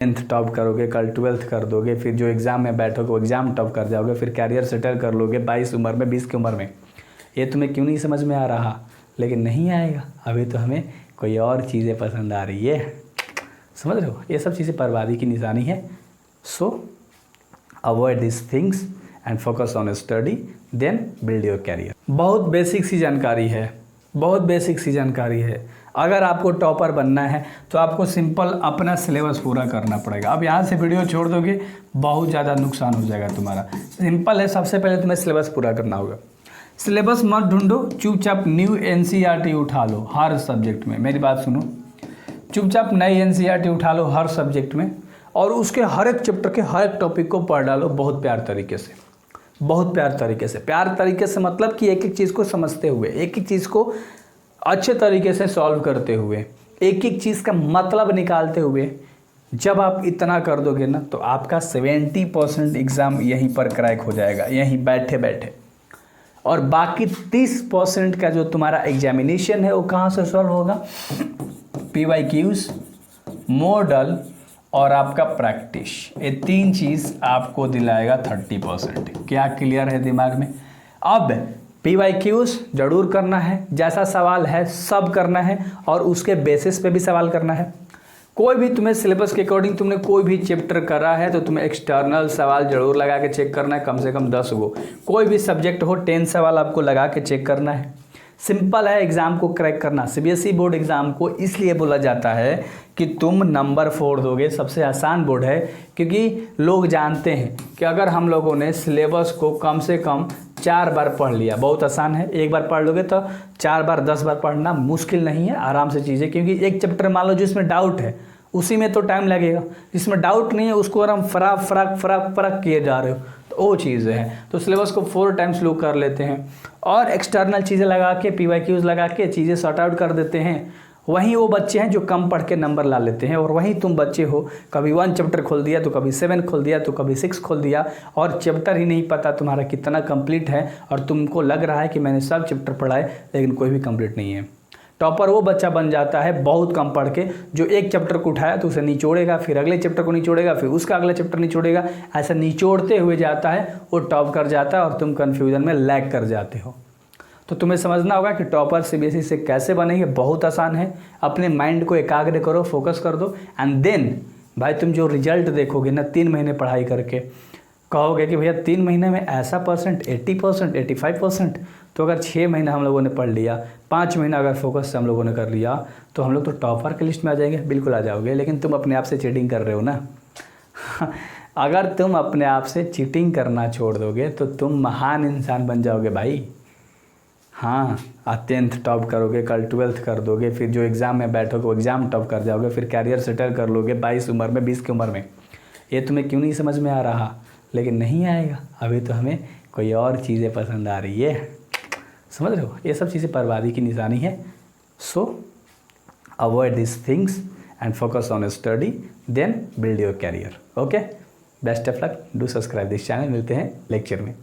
10th top करोगे, कल 12th कर दोगे, फिर जो एग्ज़ाम में बैठोगे वो एग्ज़ाम टॉप कर जाओगे, फिर कैरियर सेटल कर लोगे 22 उम्र में, 20 की उम्र में। ये तुम्हें क्यों नहीं समझ में आ रहा? लेकिन नहीं आएगा, अभी तो हमें कोई और चीज़ें पसंद आ रही है। समझ रहे हो? ये सब चीज़ें बर्बादी की निशानी है। So avoid this things and focus on study, then build your career. बहुत बेसिक सी जानकारी है, बहुत बेसिक सी जानकारी है। अगर आपको टॉपर बनना है तो आपको सिंपल अपना सिलेबस पूरा करना पड़ेगा। अब यहाँ से वीडियो छोड़ दोगे बहुत ज़्यादा नुकसान हो जाएगा तुम्हारा। सिंपल है, सबसे पहले तुम्हें सिलेबस पूरा करना होगा। सिलेबस मत ढूंढो, चुपचाप न्यू एनसीईआरटी उठा लो हर सब्जेक्ट में। मेरी बात सुनो, चुपचाप नई एनसीईआरटी उठा लो हर सब्जेक्ट में और उसके हर एक चैप्टर के हर एक टॉपिक को पढ़ डालो बहुत प्यार तरीके से, बहुत प्यार तरीके से। प्यार तरीके से मतलब कि एक एक चीज़ को समझते हुए, एक एक चीज़ को अच्छे तरीके से सॉल्व करते हुए, एक एक चीज़ का मतलब निकालते हुए। जब आप इतना कर दोगे ना तो आपका 70% एग्ज़ाम यहीं पर क्रैक हो जाएगा, यहीं बैठे बैठे। और बाकी 30% का जो तुम्हारा एग्जामिनेशन है वो कहाँ से सॉल्व होगा? PYQs, मॉडल और आपका प्रैक्टिस, ये तीन चीज़ आपको दिलाएगा 30%। क्या क्लियर है दिमाग में? अब PYQs जरूर करना है, जैसा सवाल है सब करना है और उसके बेसिस पे भी सवाल करना है। कोई भी तुम्हें सिलेबस के अकॉर्डिंग तुमने कोई भी चैप्टर करा है तो तुम्हें एक्सटर्नल सवाल जरूर लगा के चेक करना है, कम से कम 10 गो। कोई भी सब्जेक्ट हो 10 सवाल आपको लगा के चेक करना है। सिंपल है एग्ज़ाम को क्रैक करना। CBSE बोर्ड एग्ज़ाम को इसलिए बोला जाता है कि तुम नंबर 4 दोगे। सबसे आसान बोर्ड है क्योंकि लोग जानते हैं कि अगर हम लोगों ने सिलेबस को कम से कम 4 बार पढ़ लिया, बहुत आसान है। एक बार पढ़ लोगे तो 4 बार 10 बार पढ़ना मुश्किल नहीं है, आराम से चीज़ें। क्योंकि एक चैप्टर मान लो जिसमें डाउट है उसी में तो टाइम लगेगा, जिसमें डाउट नहीं है उसको अगर हम फराक किए जा रहे हो तो वो चीज़ें हैं। तो सिलेबस को 4 टाइम्स लोग कर लेते हैं और एक्सटर्नल चीज़ें लगा के PYQs लगा के चीज़ें सॉर्ट आउट कर देते हैं। वहीं वो बच्चे हैं जो कम पढ़ के नंबर ला लेते हैं और वहीं तुम बच्चे हो कभी 1 चैप्टर खोल दिया तो कभी 7 खोल दिया तो कभी 6 खोल दिया और चैप्टर ही नहीं पता तुम्हारा कितना कंप्लीट है और तुमको लग रहा है कि मैंने सब चैप्टर पढ़ा है लेकिन कोई भी कंप्लीट नहीं है। टॉपर वो बच्चा बन जाता है बहुत कम पढ़ के, जो एक चैप्टर को उठाया तो उसे निचोड़ेगा, फिर अगले चैप्टर को निचोड़ेगा, फिर उसका अगला चैप्टर निचोड़ेगा। ऐसा निचोड़ते हुए जाता है, वो टॉप कर जाता है और तुम कन्फ्यूजन में लैग कर जाते हो। तो तुम्हें समझना होगा कि टॉपर CBSE से कैसे बनेंगे। बहुत आसान है, अपने माइंड को एकाग्र करो, फोकस कर दो एंड देन भाई तुम जो रिजल्ट देखोगे ना 3 महीने पढ़ाई करके, कहोगे कि भैया 3 महीने में ऐसा परसेंट 80%, 85%। तो अगर 6 महीना हम लोगों ने पढ़ लिया, 5 महीना अगर फोकस से हम लोगों ने कर लिया तो हम लोग तो टॉपर की लिस्ट में आ जाएंगे। बिल्कुल आ जाओगे, लेकिन तुम अपने आप से चीटिंग कर रहे हो ना। अगर तुम अपने आप से चीटिंग करना छोड़ दोगे तो तुम महान इंसान बन जाओगे भाई। हाँ, 10th टॉप करोगे, कल 12th कर दोगे, फिर जो एग्ज़ाम में बैठोगे वो एग्ज़ाम टॉप कर जाओगे, फिर कैरियर सेटल कर लोगे 22 उम्र में, 20 की उम्र में। ये तुम्हें क्यों नहीं समझ में आ रहा? लेकिन नहीं आएगा, अभी तो हमें कोई और चीज़ें पसंद आ रही है। समझ रहे हो? ये सब चीज़ें बर्बादी की निशानी है। So avoid this things and focus on study, then build your career. Okay, best of luck, do subscribe this channel. मिलते हैं लेक्चर में।